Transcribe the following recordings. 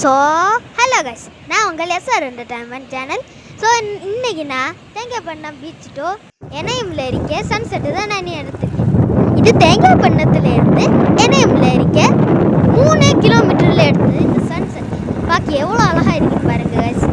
So hello guys, நான் உங்கள் SR entertainment channel. So இன்றைக்கி நான் தேங்காய்பண்ணம் பீச் டு என்ஐஎம்ல இருக்க சன்செட்டு தான் நான் எடுத்துருக்கேன். இது தேங்காய்பண்ணத்துலேருந்து என்ஐஎம்ல இருக்க 3 கிலோமீட்டரில் எடுத்தது. இந்த சன்செட் பார்க்க எவ்வளோ அழகாக இருக்குது பாருங்க கைஸ்.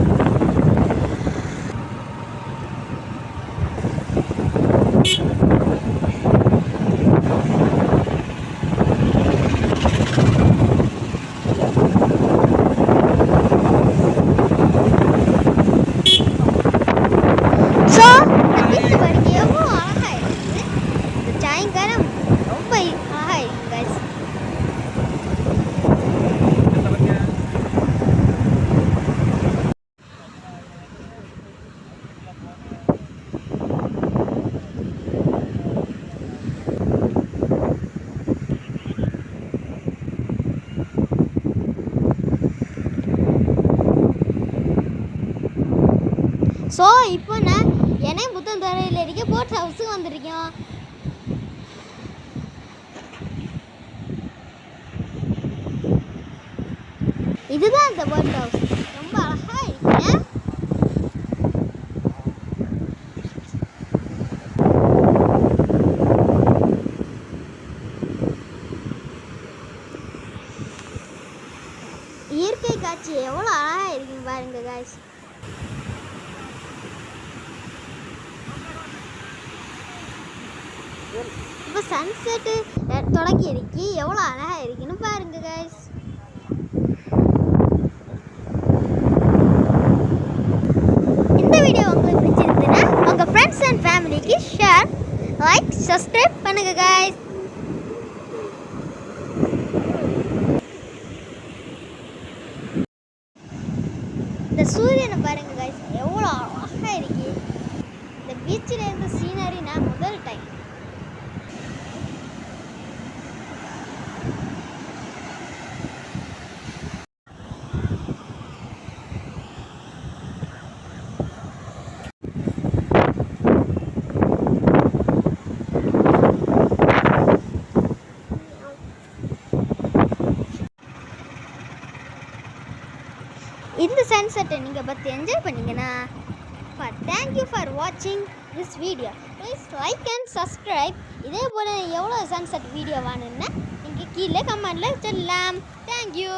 ஸோ இப்போ நான் என்ஐஎம் புத்தந்துறையில் இருக்க போட் ஹவுஸுக்கு வந்திருக்கோம். இதுதான் இந்த போட் ஹவுஸ், ரொம்ப அழகாக இருக்குங்க. இயற்கை காட்சி எவ்வளோ அழகாக இருக்குங்க பாருங்க காய்ஸ். இப்போ சன்செட்டு தொடங்கி இருக்கு, எவ்வளோ அழகாக இருக்குன்னு பாருங்க கைஸ். இந்த வீடியோ உங்களுக்கு பிடிச்சிருந்துன்னா உங்கள் ஃப்ரெண்ட்ஸ் அண்ட் ஃபேமிலிக்கு ஷேர், லைக், சப்ஸ்கிரைப் பண்ணுங்க கைஸ். இந்த சூரியனை பாருங்க கைஸ், எவ்வளோ அழகாக இருக்கு. இந்த பீச்சில் இருந்த சீனரி நான் முதல் டைம். இந்த சன்செட்டை நீங்கள் பார்த்து என்ஜாய் பண்ணிங்கன்னா தேங்க்யூ ஃபார் வாட்சிங் this video. Please like and subscribe. இதே போல் எவ்வளோ சன்செட் வீடியோ வேணும்னா நீங்கள் கீழே கமெண்டில் சொல்லலாம். தேங்க்யூ.